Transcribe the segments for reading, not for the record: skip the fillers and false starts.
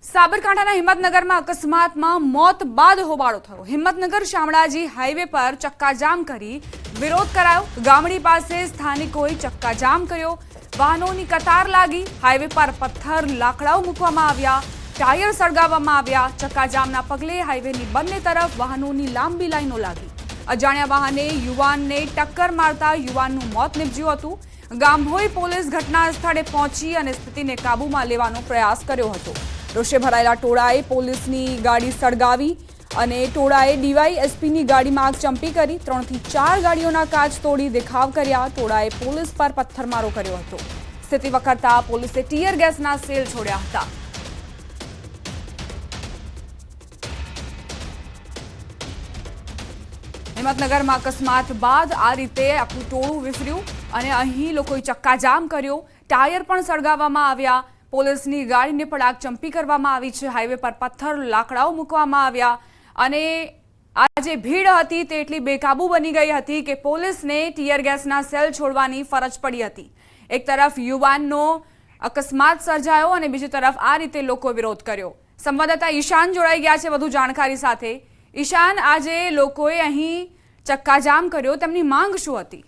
સાબરકાંઠાના હિંમતનગરમાં અકસ્માતમાં મોત બાદ હોબાળો થયો। હિંમતનગર શામળાજી હાઈવે પર ચક્કાજામ કરી વિરોધ કરાયો। ગામડી પાસે સ્થાનિકોએ ચક્કાજામ કર્યો। વાહનોની કતાર લાગી। હાઈવે પર પથ્થર લાકડાઓ મૂકવામાં આવ્યા। ટાયર સળગાવવામાં આવ્યા। ચક્કાજામના પગલે હાઈવેની બંને તરફ વાહનોની લાંબી લાઈનો લાગી। અજાણ્યા વાહને યુવાનને ટક્કર મારતા યુવાનનું મોત નીપજ્યું હતું। ગામભોઈ પોલીસ ઘટના સ્થળે પહોંચી અને સ્થિતિને કાબૂમાં લેવાનો પ્રયાસ કર્યો હતો। રોષે ભરાયેલા ટોળાએ પોલીસની ગાડી સળગાવી અને ટોળાએ ડીવાયએસપીની ગાડીમાં આગ ચંપી કરી। 3 થી 4 ગાડીઓના કાચ તોડી દેખાવ કર્યા। ટોળાએ પોલીસ પર પથ્થરમારો કર્યો હતો। સ્થિતિ વખરતા પોલીસે ટીયર ગેસના સેલ છોડ્યા હતા। હિંમતનગરમાં અકસ્માત બાદ આ રીતે આખું ટોળું વિફર્યું અને અહીં લોકોએ ચક્કાજામ કર્યો। ટાયર પણ સળગાવવામાં આવ્યા। પોલીસની ગાડીને પણ આગ ચંપી કરવામાં આવી છે। હાઈવે પર પથ્થર લાકડાઓ મૂકવામાં આવ્યા અને આ જે ભીડ હતી તે એટલી બેકાબુ બની ગઈ હતી કે પોલીસને ટીયર ગેસના સેલ છોડવાની ફરજ પડી હતી। એક તરફ યુવાનનો અકસ્માત સર્જાયો અને બીજી તરફ આ રીતે લોકો વિરોધ કર્યો। સંવાદદાતા ઈશાન જોડાઈ ગયા છે વધુ જાણકારી સાથે। ઈશાન, આજે લોકોએ અહીં ચક્કાજામ કર્યો, તેમની માંગ શું હતી?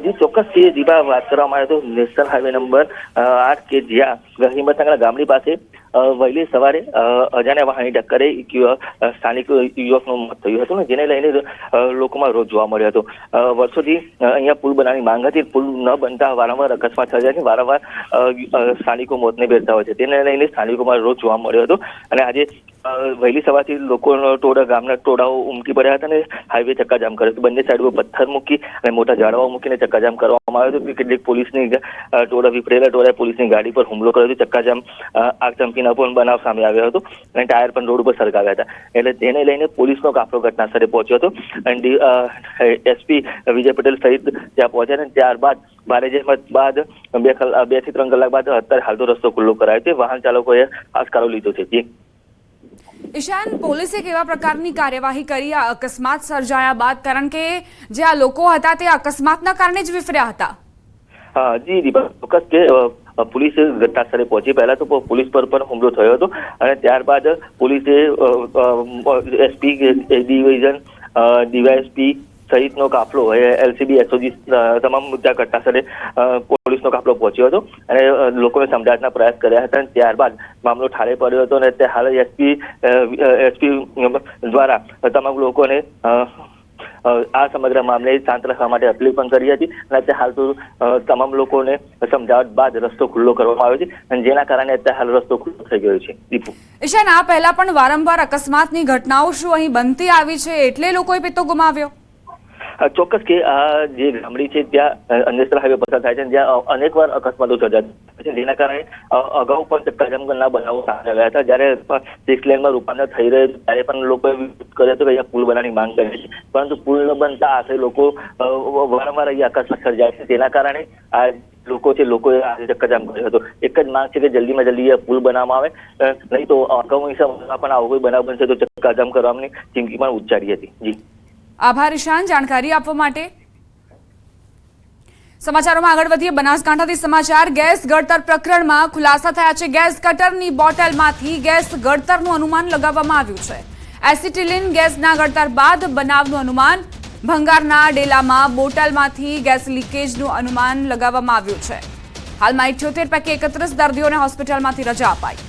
जी ચોક્કસ દીપા વાત કરવામાં આવે તો નેશનલ હાઈવે નંબર 8 કે જ્યાં હિંમતનગર ગામડી પાસે વહેલી સવારે અજાણ્યા વાહનની ટક્કરે સ્થાનિક યુવકનું મોત થયું હતું ને જેને લઈને લોકોમાં રોષ જોવા મળ્યો હતો। વર્ષોથી અહીંયા પુલ બનાવવાની માંગ હતી। પુલ ન બનતા વારંવાર અકસ્માત સર્જાય છે। વારંવાર સ્થાનિકો મોતને ભેટતા હોય છે। તેને લઈને સ્થાનિકોમાં રોષ જોવા મળ્યો હતો અને આજે વહેલી સવારથી લોકોનો ગામના ટોળાઓ ઉમટી પડ્યા હતા અને હાઈવે ચક્કાજામ કર્યો હતો। બંને સાઈડ પર પથ્થર મૂકી અને મોટા ઝાડવાઓ મૂકીને ચક્કાજામ કરવામાં આવ્યો હતો। કેટલીક પોલીસની ટોળા વિફરેલા ટોળાએ પોલીસની ગાડી પર હુમલો કર્યો હતો। ચક્કાજામ આગ ચંપીનો પણ બનાવ સામે આવ્યો હતો અને ટાયર પણ રોડ પર સળગાવ્યા હતા। એટલે તેને લઈને પોલીસનો કાફલો ઘટના સ્થળે પહોંચ્યો હતો અને એસપી વિજય પટેલ સહિત ત્યાં પહોંચ્યા અને ત્યારબાદ ભારે જહેમત બાદ 2 થી 3 કલાક બાદ અત્યારે હાલ તો રસ્તો ખુલ્લો કરાયો છે। વાહન ચાલકોએ આસ્કારો લીધો છે। જી ઈશાન, પોલીસે કેવા પ્રકારની કાર્યવાહી કરી આ અકસ્માત સર્જાયા બાદ? કારણ કે જે આ લોકો હતા તે અકસ્માતના કારણે જ વિફર્યા હતા। હા જી દીપા, ચોક્કસ કે પોલીસ ઘટના સ્થળે પહોંચી પહેલા તો પોલીસ પર પણ હુમલો થયો હતો અને ત્યારબાદ પોલીસે એસપી ડિવિઝન ડીવાયએસપી સહિતનો કાફલો એલસીબી એસઓજી તમામ મુદ્દા ઘટના સ્થળે પોલીસનો કાફલો પહોંચ્યો હતો અને લોકોને સમજાવવાના પ્રયાસ કર્યા હતા અને ત્યારબાદ મામલો ઠારે પડ્યો હતો અને હાલ એસપી દ્વારા તમામ લોકોને આ સમગ્ર મામલે શાંત રાખવા માટે અપીલ પણ કરી હતી અને અત્યારે હાલ તો તમામ લોકોને સમજાવટ બાદ રસ્તો ખુલ્લો કરવામાં આવ્યો છે અને જેના કારણે અત્યારે હાલ રસ્તો ખુલ્લો થઈ ગયો છે। દીપુ, ઈશાન, આ પહેલા પણ વારંવાર અકસ્માતની ઘટનાઓ શું અહીં બનતી આવી છે એટલે લોકોએ પિત્તો ગુમાવ્યો? ચોક્કસ કે આ જે ગામડી છે ત્યાં નેશનલ હાઈવે પસાર થાય છે જ્યાં અનેકવાર અકસ્માતો સર્જાય છે જેના કારણે અગાઉ પણ ચક્કાજામના બનાવો સામે આવ્યા હતા। જ્યારે 6 લેનમાં રૂપાંતર થઈ રહ્યું ત્યારે પણ લોકોએ વિરોધ કર્યો હતો કે અહીંયા પુલ બનાવવાની માંગ કરી છે, પરંતુ પુલ ન બનતા આખરે લોકો વારંવાર અહીંયા અકસ્માત સર્જાય છે। તેના કારણે આ લોકો છે લોકોએ આજે ચક્કાજામ કર્યો હતો। એક જ માંગ છે કે જલ્દીમાં જલ્દી પુલ બનાવવામાં આવે, નહીં તો આગામી સમયમાં પણ આવો કોઈ બનાવ બનશે તો ચક્કાજામ કરવાની ચીમકી પણ ઉચ્ચારી હતી। જી આભાર ઈશાન જાણકારી આપવા માટે। સમાચારોમાં આગળ વધીએ। બનાસકાંઠાથી સમાચાર। ગેસ ગળતર પ્રકરણમાં ખુલાસા થયા છે। ગેસ કટરની બોટલમાંથી ગેસ ગળતરનું અનુમાન લગાવવામાં આવ્યું છે। એસિટિલિન ગેસના ગળતર બાદ બનાવનું અનુમાન। ભંગારના ડેલામાં બોટલમાંથી ગેસ લીકેજનું અનુમાન લગાવવામાં આવ્યું છે। હાલમાં 78 પૈકી 31 દર્દીઓને હોસ્પિટલમાંથી રજા અપાઈ।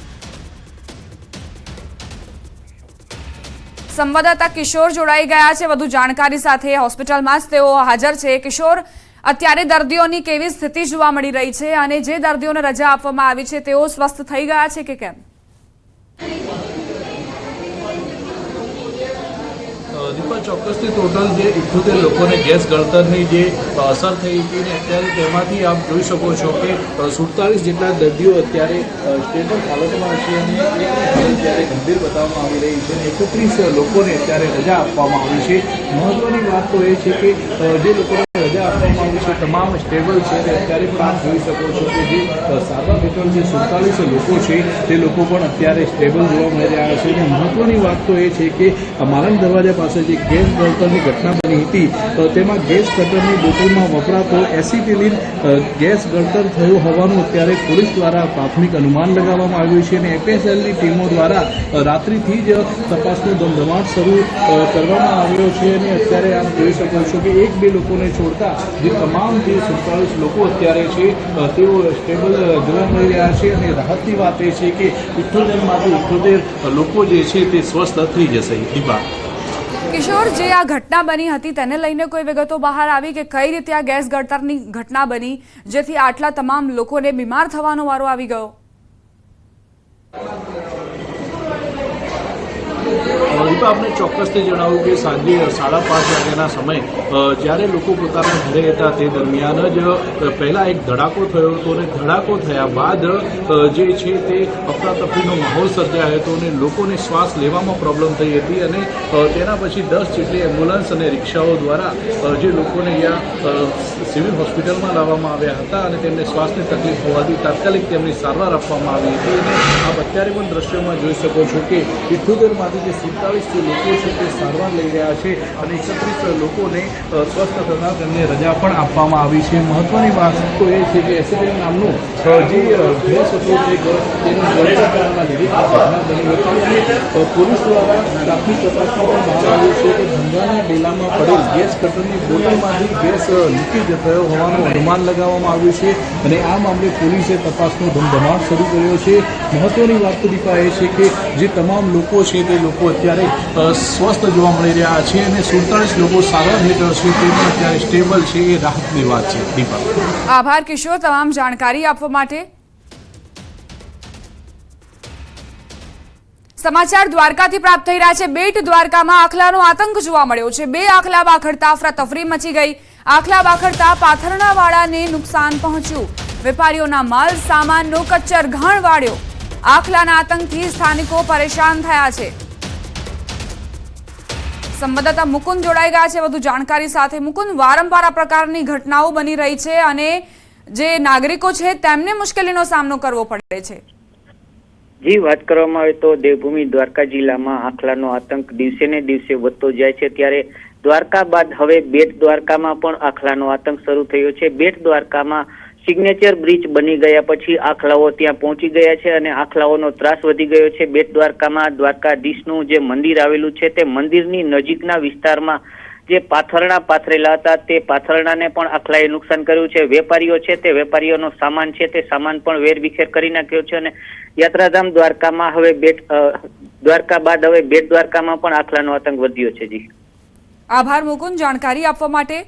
સંવાદદાતા કિશોર જોડાઈ ગયા છે વધુ જાણકારી સાથે। હોસ્પિટલમાં જ તેઓ હાજર છે। કિશોર, અત્યારે દર્દીઓની કેવી સ્થિતિ જોવા મળી રહી છે અને જે દર્દીઓને રજા આપવામાં આવી છે તેઓ સ્વસ્થ થઈ ગયા છે કે કેમ? દીપા, ચોક્કસથી ટોટલ જે 78 લોકોને ગેસ ગળતરની જે અસર થઈ હતી ને અત્યારે તેમાંથી આપ જોઈ શકો છો કે 47 જેટલા દર્દીઓ અત્યારે સ્ટેબલ હાલતમાં છે અને અત્યારે ગંભીર બતાવવામાં આવી રહી છે અને 31 લોકોને અત્યારે રજા આપવામાં આવી છે। મહત્વની વાત તો એ છે કે જે લોકોને રજા આપવામાં આવી છે છે તમામ સ્ટેબલ છે અને અત્યારે પણ આપ જોઈ શકો છો કે જે સારવાર હેઠળ જે 47 લોકો છે તે લોકો પણ અત્યારે સ્ટેબલ જોવા મળી રહ્યા છે. અને મહત્વની વાત તો એ છે કે માલણ દરવાજા પાસે જે ગેસ ગળતરની ઘટના બની હતી તેમાં ગેસ કટરની બોટલમાં વપરાતો એસિટિલિન ગેસ ગળતર થયો હોવાનું અત્યારે પોલીસ દ્વારા પ્રાથમિક અનુમાન લગાવવામાં આવ્યું છે. અને એફએસએલની ટીમો દ્વારા રાત્રિથી જ તપાસનો ધમધમાટ શરૂ કરવામાં આવ્યો છે. અને અત્યારે આપ જોઈ શકો છો કે 1-2 લોકોને છોડતા જે તમામ જે 47 લોકો અત્યારે છે તેઓ સ્ટેબલ જોવા મળી રહ્યા છે. અને રાહતની વાત એ છે કે 78માંથી 78 લોકો જે છે તે સ્વસ્થ થઈ જશે. દીપા, કિશોર, જે આ ઘટના બની હતી તેને લઈને કોઈ વિગતો બહાર આવી કે કઈ રીતે આ ગેસ ગળતરની ઘટના બની જેથી આટલા તમામ લોકોને બીમાર થવાનો વારો આવી ગયો? આપણે ચોક્કસથી જણાવ્યું કે સાંજે 5:30 વાગ્યાના સમયે જ્યારે લોકો પોતાના ઘરે હતા તે દરમિયાન જ પહેલાં એક ધડાકો થયો હતો અને ધડાકો થયા બાદ જે છે તે અફરાતફરીનો માહોલ સર્જાયો હતો અને લોકોને શ્વાસ લેવામાં પ્રોબ્લેમ થઈ હતી. અને તેના પછી 10 જેટલી એમ્બ્યુલન્સ અને રિક્ષાઓ દ્વારા જે લોકોને અહીંયા સિવિલ હોસ્પિટલમાં લાવવામાં આવ્યા હતા અને તેમને શ્વાસની તકલીફ હોવાથી તાત્કાલિક તેમની સારવાર આપવામાં આવી હતી. અને આપ અત્યારે પણ દ્રશ્યોમાં જોઈ શકો છો કે 78માંથી જે 47 જે લોકો છે તે સારવાર લઈ રહ્યા છે અને 31 લોકોને સ્વસ્થ થતાં તેમને રજા પણ આપવામાં આવી છે. મહત્વની વાત તો એ છે કે એસિડિન નામનું જે ગેસ હતો તેનું ગળતર કરવાના લીધે આ ઘટના બની હતી. અને પોલીસ દ્વારા પ્રાથમિક તપાસમાં પણ બહાર આવ્યું છે કે ધંધાના ડેલામાં પડેલ ગેસ કટરની બોટલમાંથી ગેસ લીકેજ થયો હોવાનું અનુમાન લગાવવામાં આવ્યું છે. અને આ મામલે પોલીસે તપાસનો ધમધમાટ શરૂ કર્યો છે. મહત્વની વાત તો દીપા એ છે કે જે તમામ લોકો છે તે લોકો અત્યારે સ્વસ્થ જોવા મળી રહ્યા છે અને 47 લોકો સારવાર હેઠળ છે તે પણ અત્યારે સ્ટેબલ છે. એ રાહતની વાત છે. દીપા, આભાર કિશોર તમામ જાણકારી આપવા માટે. સમાચાર દ્વારકાથી પ્રાપ્ત થઈ રહ્યા છે. બેટ દ્વારકામાં આખલાનો આતંક જોવા મળ્યો છે. 2 આખલા બાખડતા અફરાતફરી મચી ગઈ. આખલા બાખડતા પાથરણાવાળાને નુકસાન પહોંચ્યું. વેપારીઓના માલ સામાનનો કચ્ચર ઘાણ વાળ્યો. આખલાના આતંકથી સ્થાનિકો પરેશાન થયા છે. સંવાદદાતા મુકુંદ જોડાઈ ગયા છે વધુ જાણકારી સાથે. મુકુંદ, વારંવાર આ પ્રકારની ઘટનાઓ બની રહી છે અને જે નાગરિકો છે તેમને મુશ્કેલીનો સામનો કરવો પડે છે. જી, વાત કરવામાં આવે તો દેવભૂમિ દ્વારકા જિલ્લામાં આખલાનો આતંક દિવસે ને દિવસે વધતો જાય છે. ત્યારે દ્વારકા બાદ હવે બેટ દ્વારકામાં પણ આખલાનો આતંક શરૂ થયો છે. બેટ દ્વારકામાં સિગ્નેચર બ્રિજ બની ગયા પછી આખલાઓ ત્યાં પહોંચી ગયા છે અને આખલાઓનો ત્રાસ વધી ગયો છે. બેટ દ્વારકામાં દ્વારકાધીશનું જે મંદિર આવેલું છે તે મંદિરની નજીકના વિસ્તારમાં જે પાથરણા પાથરેલા હતા તે પાથરણાને પણ આખલાએ નુકસાન કર્યું છે. વેપારીઓ છે તે વેપારીઓનો સામાન છે તે સામાન પણ વેરવિખેર કરી નાખ્યો છે. અને યાત્રાધામ દ્વારકામાં હવે દ્વારકા બાદ હવે બેટ દ્વારકામાં પણ આખલાનો આતંક વધ્યો છે. જી, આભાર મુકુંદ જાણકારી આપવા માટે.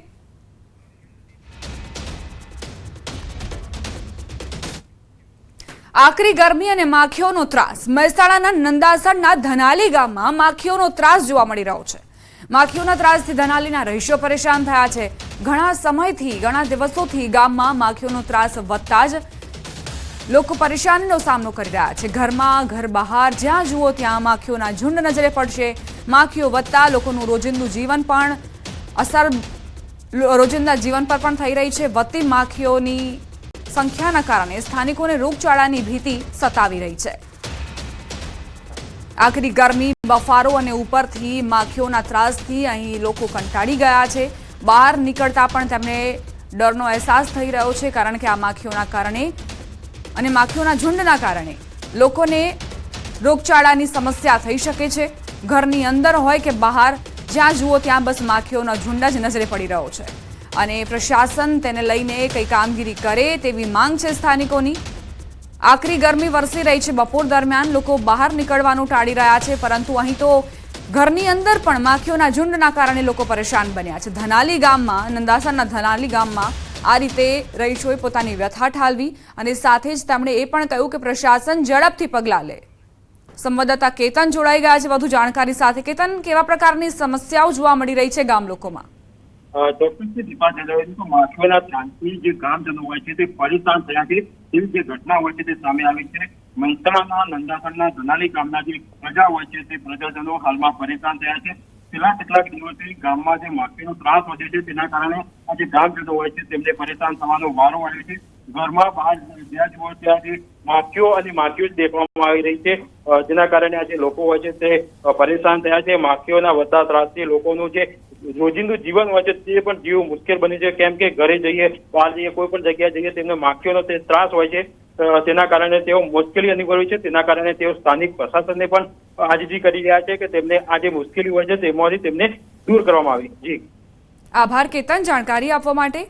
આકરી ગરમી અને માખીઓનો ત્રાસ. મહેસાણાના નંદાસરના ધનાલી ગામમાં માખીઓનો ત્રાસ જોવા મળી રહ્યો છે. માખીઓના ત્રાસથી ધનાલીના રહીશો પરેશાન થયા છે. ઘણા સમયથી ઘણા દિવસોથી ગામમાં માખીઓનો ત્રાસ વધતા જ લોકો પરેશાનીનો સામનો કરી રહ્યા છે. ઘરમાં ઘર બહાર જ્યાં જુઓ ત્યાં માખીઓના ઝુંડ નજરે પડશે. માખીઓ વધતા લોકોનું રોજિંદા જીવન પર પણ થઈ રહી છે. વધતી માખીઓની સંખ્યાના કારણે સ્થાનિકોને રોગચાળાની ભીતિ સતાવી રહી છે. આકરી ગરમી, બફારો અને ઉપરથી માખીઓના ત્રાસથી અહીં લોકો કંટાળી ગયા છે. બહાર નીકળતા પણ તેમને ડરનો અહેસાસ થઈ રહ્યો છે કારણ કે આ માખીઓના કારણે અને માખીઓના ઝુંડના કારણે લોકોને રોગચાળાની સમસ્યા થઈ શકે છે. ઘરની અંદર હોય કે બહાર જ્યાં જુઓ ત્યાં બસ માખીઓના ઝુંડ જ નજરે પડી રહ્યો છે અને પ્રશાસન તેને લઈને કઈ કામગીરી કરે તેવી માંગ છે સ્થાનિકોની. આકરી ગરમી વરસી રહી છે. બપોર દરમિયાન લોકો બહાર નીકળવાનું ટાળી રહ્યા છે પરંતુ અહીં તો ઘરની અંદર પણ માખીઓના ઝુંડના કારણે લોકો પરેશાન બન્યા છે. ધનાલી ગામમાં, નંદાસરના ધનાલી ગામમાં આ રીતે રહીશોએ પોતાની વ્યથા ઠાલવી અને સાથે જ તેમણે એ પણ કહ્યું કે પ્રશાસન ઝડપથી પગલાં લે. સંવાદદાતા કેતન જોડાઈ ગયા છે વધુ જાણકારી સાથે. કેતન, કેવા પ્રકારની સમસ્યાઓ જોવા મળી રહી છે ગામ લોકોમાં? ચોક્કસથી દીપા જણાવ્યું તો માખીઓના ત્રાસથી જે ગ્રામજનો હોય છે તે પરેશાન થયા છે તેવી જે ઘટના હોય છે તે સામે આવી છે. મહેસાણાના નંદાસરના ધનાલી ગામના જે પ્રજા હોય છે તે પ્રજાજનો હાલમાં પરેશાન થયા છે. છેલ્લા કેટલાક દિવસથી ગામમાં જે માખીનો ત્રાસ વધે છે તેના કારણે આ જે ગ્રામજનો હોય છે તેમને પરેશાન થવાનો વારો આવ્યો છે. ઘરમાં બહાર જ્યાં જુઓ ત્યાંથી માખીઓ અને માખીઓ જ દેખવામાં આવી રહી છે, જેના કારણે આ જે લોકો હોય છે તે પરેશાન થયા છે. માખીઓના વધતા ત્રાસથી લોકોનું જે રોજિંદુ જીવન હોય છે તે પણ જીવવું મુશ્કેલ બને છે, કેમ કે ઘરે જઈએ, બહાર જઈએ, કોઈ પણ જગ્યાએ જઈએ તેમને માખીઓનો તે ત્રાસ હોય છે. તેના કારણે તેઓ મુશ્કેલી અનુભવે છે. તેના કારણે તેઓ સ્થાનિક પ્રશાસનને પણ આજીજી કરી રહ્યા છે કે તેમને આ જે મુશ્કેલી હોય છે તેમાંથી તેમને દૂર કરવામાં આવી. જી આભાર કેતન જાણકારી આપવા માટે.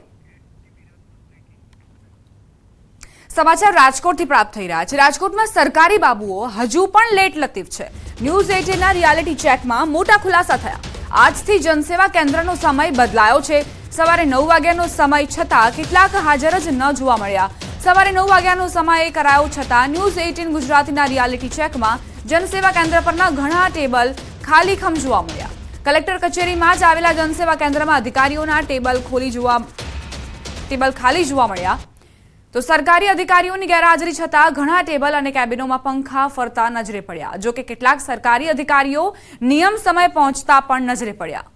સમાચાર રાજકોટથી પ્રાપ્ત થઈ રહ્યા છે. રાજકોટમાં સરકારી બાબુઓ હજુ પણ લેટ લતીફ છે. ન્યૂઝ 18ના રિયાલિટી ચેકમાં મોટા ખુલાસા થયા. આજથી જનસેવા કેન્દ્રનો સમય બદલાયો છે. સવારે 9 વાગ્યાનો સમય છતાં કેટલાક હાજર જ ન જોવા મળ્યા. સવારે 9 વાગ્યાનો સમય કરાયો છતાં ન્યૂઝ 18 ગુજરાતીના રિયાલિટી ચેકમાં જનસેવા કેન્દ્ર પરના ઘણા ટેબલ ખાલીખમ જોવા મળ્યા. કલેક્ટર કચેરીમાં જ આવેલા જનસેવા કેન્દ્રમાં અધિકારીઓના ટેબલ ખાલી જોવા મળ્યા. તો સરકારી અધિકારીઓની ગેરહાજરી છતાં ઘણા ટેબલ અને કેબિનોમાં પંખા ફરતા નજરે પડ્યા. જો કે કેટલાક સરકારી અધિકારીઓ નિયમ સમય પહોંચતા પણ નજરે પડ્યા.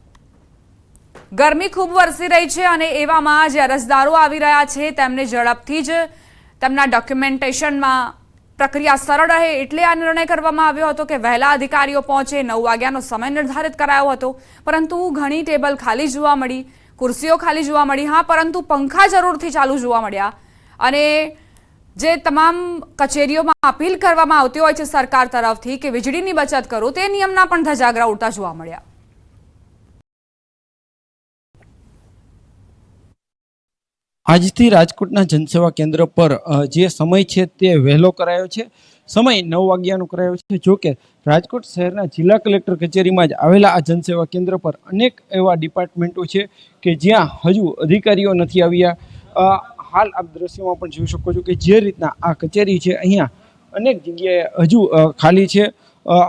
ગરમી ખૂબ વરસી રહી છે અને એવામાં જે અરજદારો આવી રહ્યા છે તેમને ઝડપથી જ તેમના ડોક્યુમેન્ટેશનમાં પ્રક્રિયા સરળ રહે એટલે આ નિર્ણય કરવામાં આવ્યો હતો કે વહેલા અધિકારીઓ પહોંચે. 9 વાગ્યાનો સમય નિર્ધારિત કરાયો હતો, પરંતુ ઘણી ટેબલ ખાલી જોવા મળી, ખુરશીઓ ખાલી જોવા મળી. હા, પરંતુ પંખા જરૂરથી ચાલુ જોવા મળ્યા. અને જે તમામ કચેરીઓમાં અપીલ કરવામાં આવતી હોય છે સરકાર તરફથી કે વીજળીની બચત કરો, તે નિયમના પણ ધજાગરા ઉડતા જોવા મળ્યા. આજથી રાજકોટના જનસેવા કેન્દ્ર પર જે સમય છે તે વહેલો કરાયો છે. સમય 9 વાગ્યાનો કરાયો છે. જોકે રાજકોટ શહેરના જિલ્લા કલેક્ટર કચેરીમાં જ આવેલા આ જનસેવા કેન્દ્ર પર અનેક એવા ડિપાર્ટમેન્ટો છે કે જ્યાં હજુ અધિકારીઓ નથી આવ્યા. હાલ આપ દ્રશ્યોમાં પણ જોઈ શકો છો કે જે રીતના આ કચેરી છે અહીંયા અનેક જગ્યાએ હજુ ખાલી છે.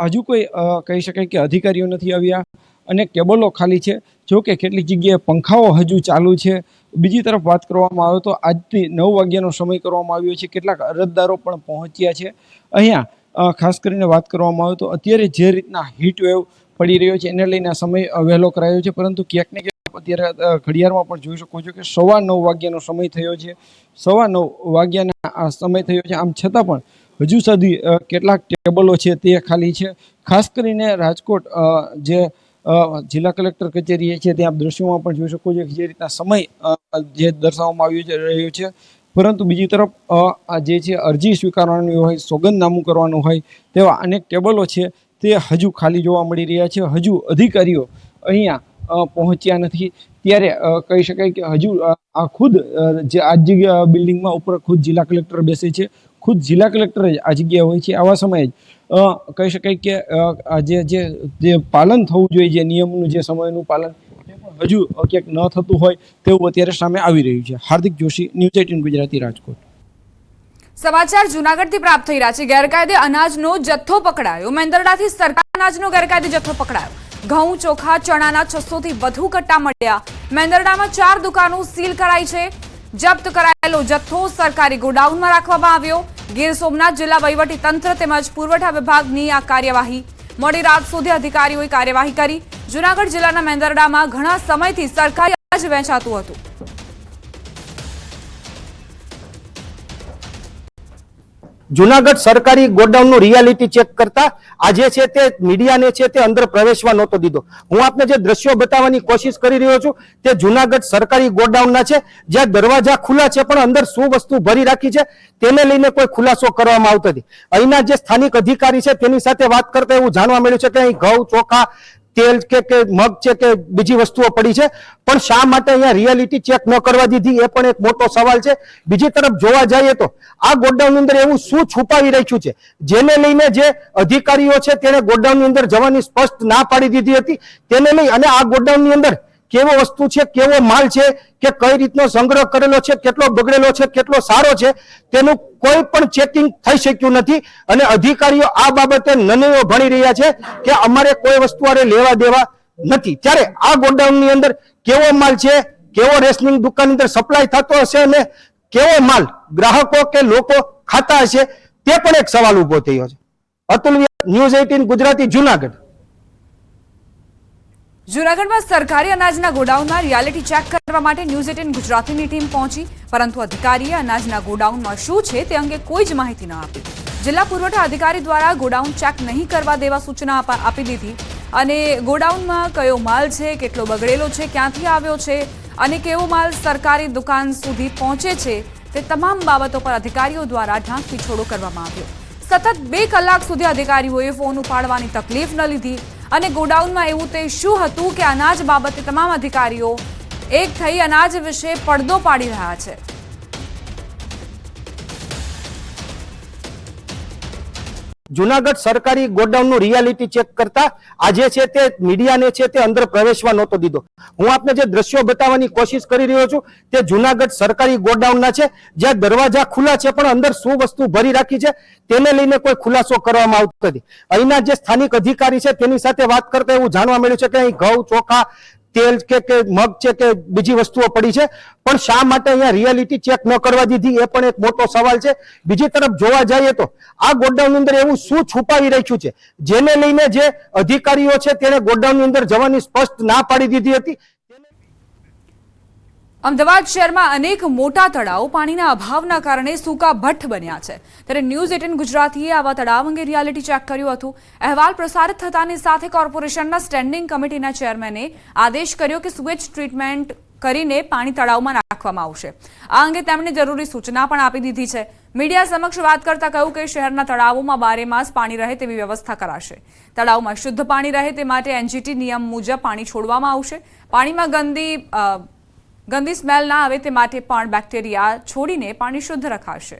હજુ કોઈ કહી શકાય કે અધિકારીઓ નથી આવ્યા. અનેક ટેબલો ખાલી છે. જો કે કેટલીક જગ્યાએ પંખાઓ હજુ ચાલુ છે. બીજી તરફ વાત કરવામાં આવે તો આજથી 9 વાગ્યાનો સમય કરવામાં આવ્યો છે. કેટલાક અરજદારો પણ પહોંચ્યા છે. અહીંયા ખાસ કરીને વાત કરવામાં આવે તો અત્યારે જે રીતના હીટ વેવ પડી રહ્યો છે એને લઈને સમય વહેલો કરાયો છે, પરંતુ ક્યાંક ને ક્યાંક અત્યારે ઘડિયાળમાં પણ જોઈ શકો છો કે 9:15 વાગ્યાનો સમય થયો છે. 9:15 વાગ્યાના આ સમય થયો છે. આમ છતાં પણ હજુ સુધી કેટલાક ટેબલો છે તે ખાલી છે. ખાસ કરીને રાજકોટ જે જિલ્લા કલેક્ટર કચેરી છે ત્યાં દ્રશ્યોમાં પણ જોઈ શકો છો કે જે રીતના સમય જે દર્શાવવામાં રહ્યો છે, પરંતુ બીજી તરફ આ જે છે અરજી સ્વીકારવાની હોય, સોગંદનામું કરવાનું હોય તેવા અનેક ટેબલો છે તે હજુ ખાલી જોવા મળી રહ્યા છે. હજુ અધિકારીઓ અહીંયા પહોંચ્યા નથી. ત્યારે કહી શકાય કે હજુ આ ખુદ જે આ જગ્યા બિલ્ડિંગમાં ઉપર ખુદ જિલ્લા કલેક્ટર બેસે છે, ખુદ જિલ્લા કલેક્ટર જ આ જગ્યાએ હોય છે. આવા સમયે જ કહી શકાય કે જે પાલન થવું જોઈએ, જે નિયમનું જે સમયનું પાલન હજુ ક્યાંક ન થતું હોય તેવું અત્યારે સામે આવી રહ્યું છે. હાર્દિક જોશી, ન્યૂઝ 18 ગુજરાતી, રાજકોટ. સમાચાર જૂનાગઢથી પ્રાપ્ત થઈ રહ્યા છે. ગેરકાયદે અનાજનો જથ્થો પકડાયો. મેંદરડાથી સરકારી અનાજનો ગેરકાયદે જથ્થો પકડાયો. ઘઉં, ચોખા, ચણાના 600 થી વધુ કટ્ટા મળ્યા. મેંદરડામાં 4 દુકાનો સીલ કરાઈ છે. જપ્ત કરાયેલો જથ્થો સરકારી ગોડાઉનમાં રાખવામાં આવ્યો. ગીર સોમનાથ જિલ્લા વહીવટી તંત્ર તેમજ પુરવઠા વિભાગની આ કાર્યવાહી. મોડી રાત સુધી અધિકારીઓએ કાર્યવાહી કરી. જૂનાગઢ જિલ્લાના મેંદરડામાં ઘણા સમયથી સરકારી અનાજ વેચાતું હતું. જુનાગઢ સરકારી ગોડાઉનનું રિયાલિટી ચેક કરતા આજે છે તે મીડિયાને છે તે અંદર પ્રવેશવા નહોતો દીધો. હું આપને જે દ્રશ્યો બતાવવાની કોશિશ કરી રહ્યો છું તે જુનાગઢ સરકારી ગોડાઉનના છે, જ્યાં દરવાજા ખુલ્લા છે પણ અંદર શું વસ્તુ ભરી રાખી છે તેને લઈને કોઈ ખુલાસો કરવામાં આવતો નથી. અહીંના જે સ્થાનિક અધિકારી છે તેની સાથે વાત કરતા એવું જાણવા મળ્યું છે કે અહીં ઘઉં, ચોખા, તેલ કે મગ છે કે બીજી વસ્તુઓ પડી છે, પણ શા માટે અહીંયા રિયાલિટી ચેક ન કરવા દીધી એ પણ એક મોટો સવાલ છે. બીજી તરફ જોવા જઈએ તો આ ગોડાઉનની અંદર એવું શું છુપાવી રાખ્યું છે જેને લઈને જે અધિકારીઓ છે તેને ગોડાઉનની અંદર જવાની સ્પષ્ટ ના પાડી દીધી હતી, તેને લઈ અને આ ગોડાઉનની અંદર કેવો વસ્તુ છે, કેવો માલ છે કે કઈ રીતનો સંગ્રહ કરેલો છે, કેટલો બગડેલો છે, કેટલો સારો છે તેનું કોઈ પણ ચેકિંગ થઈ શક્યું નથી. અને અધિકારીઓ આ બાબતે નનીઓ ભણી રહ્યા છે કે અમારે કોઈ વસ્તુ આરે લેવા દેવા નથી. ત્યારે આ ગોડાઉનની અંદર કેવો માલ છે, કેવો રેશનિંગ દુકાન અંદર સપ્લાય થતો હશે અને કેવો માલ ગ્રાહકો કે લોકો ખાતા હશે તે પણ એક સવાલ ઉભો થયો છે. અતુલ, ન્યૂઝ 18 ગુજરાતી, જુનાગઢ. જૂનાગઢમાં સરકારી અનાજના ગોડાઉનમાં રિયાલિટી ચેક કરવા માટે ન્યૂઝ 18 ગુજરાતીની ટીમ પહોંચી, પરંતુ અધિકારીએ અનાજના ગોડાઉનમાં શું છે તે અંગે કોઈ જ માહિતી ન આપી. જિલ્લા પુરવઠા અધિકારી દ્વારા ગોડાઉન ચેક નહીં કરવા દેવા સૂચના આપી દીધી અને ગોડાઉનમાં કયો માલ છે, કેટલો બગડેલો છે, ક્યાંથી આવ્યો છે અને કેવો માલ સરકારી દુકાન સુધી પહોંચે છે તે તમામ બાબતો પર અધિકારીઓ દ્વારા ઢાંક પીછોડો કરવામાં આવ્યો. સતત 2 કલાક સુધી અધિકારીઓએ ફોન ઉપાડવાની તકલીફ ન લીધી અને ગોડાઉનમાં એવું તે શું હતું કે અનાજ બાબતે તમામ અધિકારીઓ એક થઈ અનાજ વિશે પડદો પાડી રહ્યા છે. જુનાગઢ સરકારી ગોડાઉનનું રિયાલિટી ચેક કરતા આજે છે તે મીડિયાને છે તે અંદર પ્રવેશવા નહોતો દીધો. હું આપને જે દ્રશ્યો બતાવવાની કોશિશ કરી રહ્યો છું તે જુનાગઢ સરકારી ગોડાઉનના છે, જ્યાં દરવાજા ખુલ્લા છે પણ અંદર શું વસ્તુ ભરી રાખી છે તેને લઈને કોઈ ખુલાસો કરવામાં આવતો નથી. અહીંના જે સ્થાનિક અધિકારી છે તેની સાથે વાત કરતા એવું જાણવા મળ્યું છે કે અહીં ઘઉં, ચોખા, તેલ કે મગ છે કે બીજી વસ્તુઓ પડી છે, પણ શા માટે અહીંયા રિયાલિટી ચેક ન કરવા દીધી એ પણ એક મોટો સવાલ છે. બીજી તરફ જોવા જઈએ તો આ ગોડાઉન અંદર એવું શું છુપાવી રાખ્યું છે જેને લઈને જે અધિકારીઓ છે તેને ગોડાઉનની અંદર જવાની સ્પષ્ટ ના પાડી દીધી હતી. અમદાવાદ શહેરમાં અનેક મોટા તળાવ પાણીના અભાવના કારણે સૂકા ભઠ્ઠ બન્યા છે, ત્યારે ન્યૂઝ 18 ગુજરાતીએ આવા તળાવ અંગે રિયાલિટી ચેક કર્યું હતું. અહેવાલ પ્રસારિત થતાની સાથે કોર્પોરેશનના સ્ટેન્ડિંગ કમિટીના ચેરમેને આદેશ કર્યો કે સુએજ ટ્રીટમેન્ટ કરીને પાણી તળાવમાં નાખવામાં આવશે. આ અંગે તેમણે જરૂરી સૂચના પણ આપી દીધી છે. મીડિયા સમક્ષ વાત કરતા કહ્યું કે શહેરના તળાવોમાં 12 માસ પાણી રહે તેવી વ્યવસ્થા કરાશે. તળાવમાં શુદ્ધ પાણી રહે તે માટે એનજીટી નિયમ મુજબ પાણી છોડવામાં આવશે. પાણીમાં ગંદી સ્મેલ ના આવે તે માટે પણ બેક્ટેરિયા છોડીને પાણી શુદ્ધ રખાશે.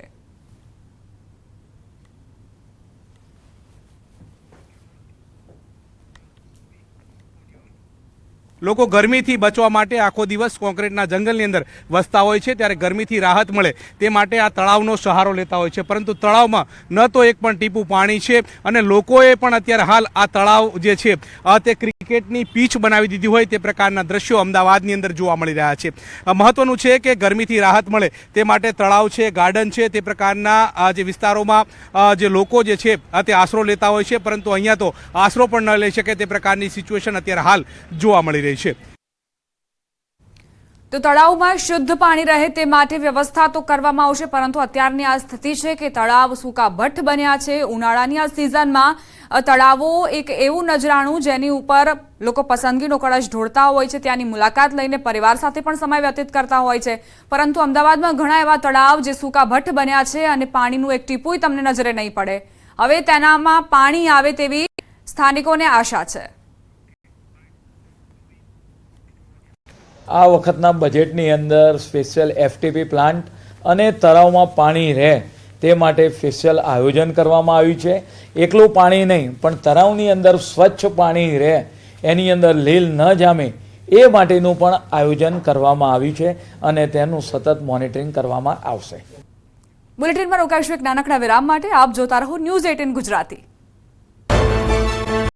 લોકો ગરમીથી બચવા માટે આખો દિવસ કોન્ક્રીટના જંગલની અંદર વસતા હોય છે, ત્યારે ગરમીથી રાહત મળે તે માટે આ તળાવનો સહારો લેતા હોય છે, પરંતુ તળાવમાં ન તો એક પણ ટીપું પાણી છે અને લોકોએ પણ અત્યારે હાલ આ તળાવ જે છે તે ક્રિકેટની પીચ બનાવી દીધી હોય તે પ્રકારના દ્રશ્યો અમદાવાદની અંદર જોવા મળી રહ્યા છે. મહત્વનું છે કે ગરમીથી રાહત મળે તે માટે તળાવ છે, ગાર્ડન છે, તે પ્રકારના જે વિસ્તારોમાં જે લોકો જે છે તે આશરો લેતા હોય છે, પરંતુ અહીંયા તો આશરો પણ ન લઈ શકે તે પ્રકારની સિચ્યુએશન અત્યારે હાલ જોવા મળી રહી છે. તો તળાવમાં શુદ્ધ પાણી રહે તે માટે વ્યવસ્થા તો કરવામાં આવશે, પરંતુ અત્યારની આ સ્થિતિ છે કે તળાવ સૂકા ભઠ્ઠ બન્યા છે. ઉનાળાની આ સિઝનમાં તળાવો એક એવું નજરાણું જેની ઉપર લોકો પસંદગીનો કળશ ઢોળતા હોય છે, ત્યાંની મુલાકાત લઈને પરિવાર સાથે પણ સમય વ્યતીત કરતા હોય છે, પરંતુ અમદાવાદમાં ઘણા એવા તળાવ જે સૂકા ભઠ્ઠ બન્યા છે અને પાણીનું એક ટીપુંય તમને નજરે નહીં પડે. હવે તેનામાં પાણી આવે તેવી સ્થાનિકોને આશા છે. આ વખતના બજેટની અંદર સ્પેશિયલ એફટીપી પ્લાન્ટ અને તળાવમાં પાણી રહે તે માટે સ્પેશિયલ આયોજન કરવામાં આવ્યું છે. એકલું પાણી નહીં પણ તળાવની અંદર સ્વચ્છ પાણી રહે, એની અંદર લીલ ન જામે એ માટેનું પણ આયોજન કરવામાં આવ્યું છે અને તેનું સતત મોનિટરિંગ કરવામાં આવશે. બુલેટિનમાં રોકાઈશું એક નાનકડા વિરામ માટે. આપ જોતા રહો ન્યૂઝ 18 ગુજરાતી.